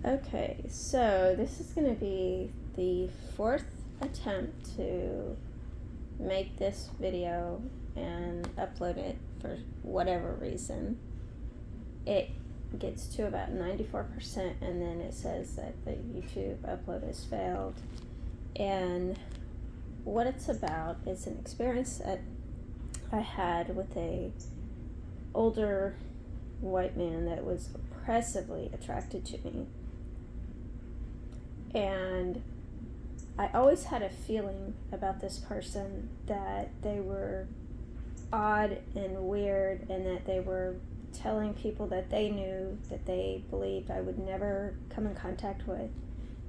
Okay, so this is going to be the fourth attempt to make this video and upload it for whatever reason. It gets to about 94% and then it says that the YouTube upload has failed. And what it's about is an experience that I had with a older white man that was oppressively attracted to me. And I always had a feeling about this person that they were odd and weird, and that they were telling people that they knew, that they believed I would never come in contact with,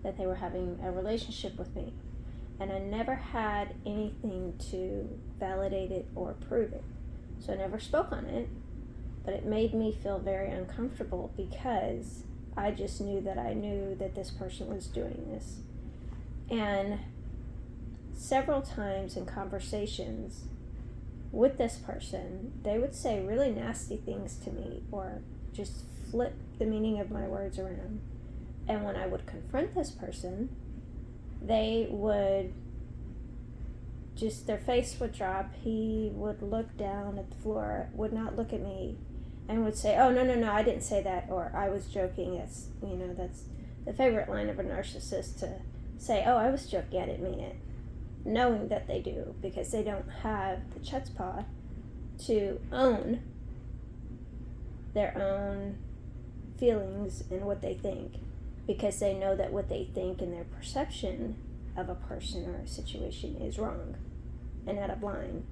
that they were having a relationship with me. And I never had anything to validate it or prove it. So I never spoke on it, but it made me feel very uncomfortable because I just knew that I knew that this person was doing this. And several times in conversations with this person, they would say really nasty things to me or just flip the meaning of my words around. And when I would confront this person, they would just, their face would drop. He would look down at the floor, would not look at me, and would say, "Oh, no, I didn't say that," or "I was joking." That's the favorite line of a narcissist, to say, "Oh, I was joking, I didn't mean it," knowing that they do, because they don't have the chutzpah to own their own feelings and what they think, because they know that what they think and their perception of a person or a situation is wrong and out of line.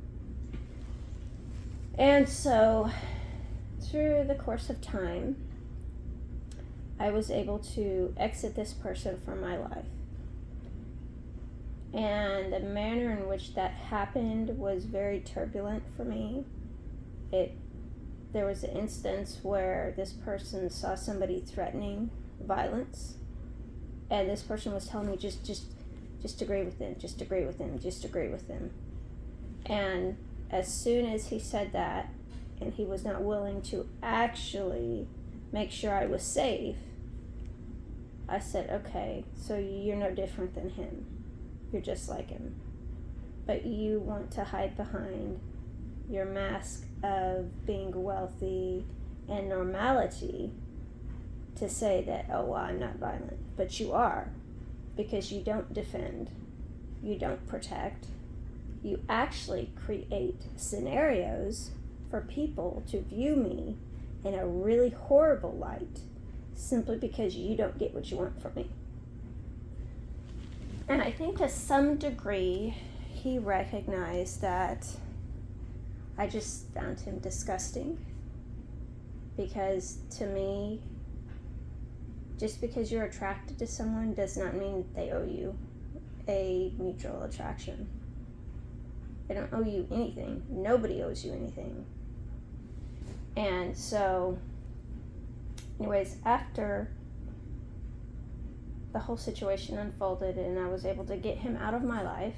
And so through the course of time, I was able to exit this person from my life. And the manner in which that happened was very turbulent for me. There was an instance where this person saw somebody threatening violence, and this person was telling me, just agree with them, just agree with them, just agree with them. And as soon as he said that, and he was not willing to actually make sure I was safe, I said, okay, so you're no different than him. You're just like him. But you want to hide behind your mask of being wealthy and normality to say that, oh, well, I'm not violent. But you are, because you don't defend, you don't protect. You actually create scenarios for people to view me in a really horrible light simply because you don't get what you want from me. And I think to some degree he recognized that I just found him disgusting, because to me, just because you're attracted to someone does not mean they owe you a mutual attraction. They don't owe you anything. Nobody owes you anything. And so, anyways, after the whole situation unfolded and I was able to get him out of my life,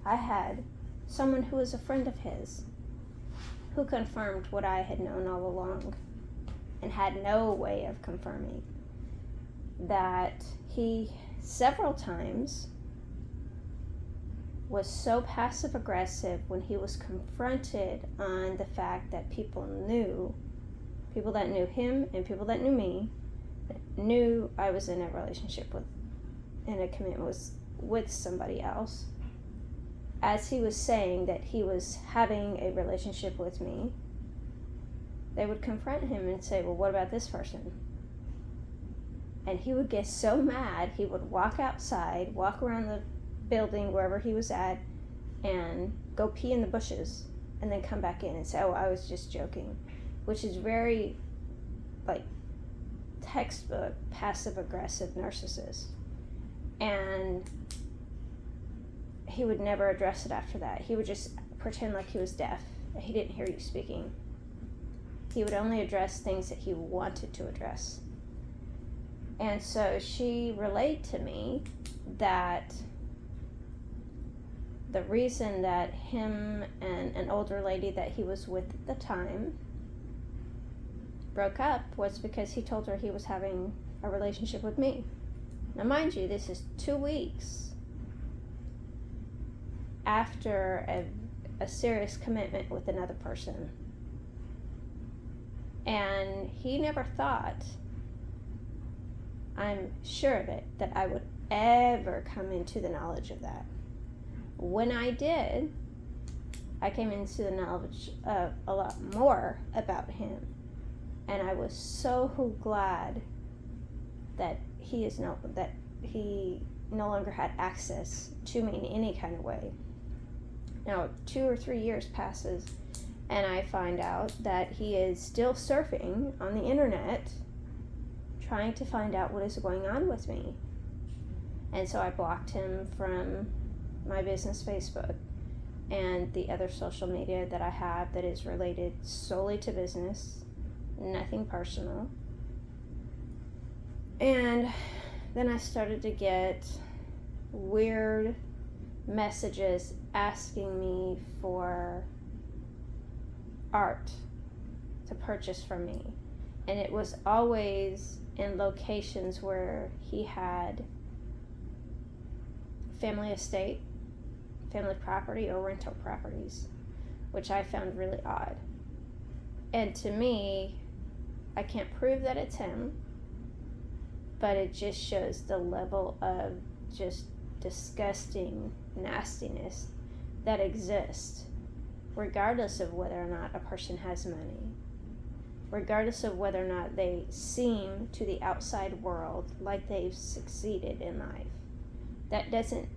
I had someone who was a friend of his who confirmed what I had known all along and had no way of confirming, that he several times was so passive aggressive when he was confronted on the fact that people that knew him and people that knew me, knew I was in a relationship with, in a commitment with somebody else. As he was saying that he was having a relationship with me, they would confront him and say, well, what about this person? And he would get so mad, he would walk outside, walk around the building, wherever he was at, and go pee in the bushes, and then come back in and say, oh, I was just joking, which is very, like, textbook passive-aggressive narcissist. And he would never address it after that. He would just pretend like he was deaf, that he didn't hear you speaking. He would only address things that he wanted to address. And so she relayed to me that the reason that him and an older lady that he was with at the time broke up was because he told her he was having a relationship with me. Now, mind you, this is 2 weeks after a serious commitment with another person. And he never thought, I'm sure of it, that I would ever come into the knowledge of that. When I did, I came into the knowledge of a lot more about him. And I was so glad that he no longer had access to me in any kind of way. Now, 2 or 3 years passes, and I find out that he is still surfing on the internet, trying to find out what is going on with me. And so I blocked him from my business Facebook and the other social media that I have that is related solely to business, nothing personal. And then I started to get weird messages asking me for art to purchase from me. And it was always in locations where he had family estate, family property, or rental properties, which I found really odd. And to me, I can't prove that it's him, but it just shows the level of just disgusting nastiness that exists, regardless of whether or not a person has money, regardless of whether or not they seem to the outside world like they've succeeded in life. That doesn't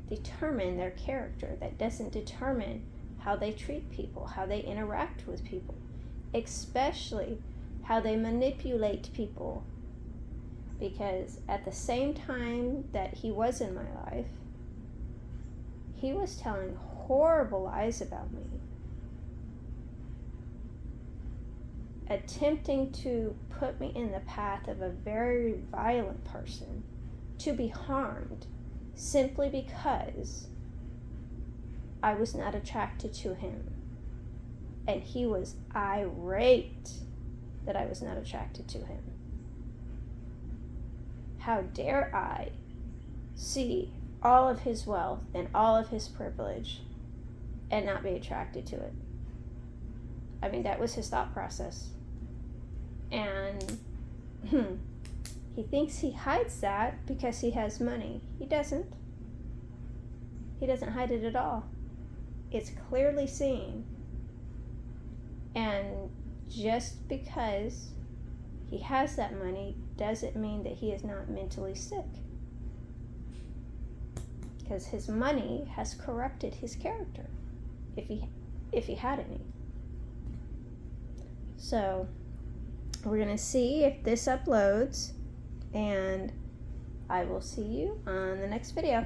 determine their character. That doesn't determine how they treat people, how they interact with people, especially how they manipulate people. Because at the same time that he was in my life, he was telling horrible lies about me, attempting to put me in the path of a very violent person to be harmed simply because I was not attracted to him. And he was irate that I was not attracted to him. How dare I see all of his wealth and all of his privilege and not be attracted to it? I mean, that was his thought process. And he thinks he hides that because he has money. He doesn't. He doesn't hide it at all. It's clearly seen. And just because he has that money doesn't mean that he is not mentally sick. Because his money has corrupted his character, if he had any. So we're going to see if this uploads, and I will see you on the next video.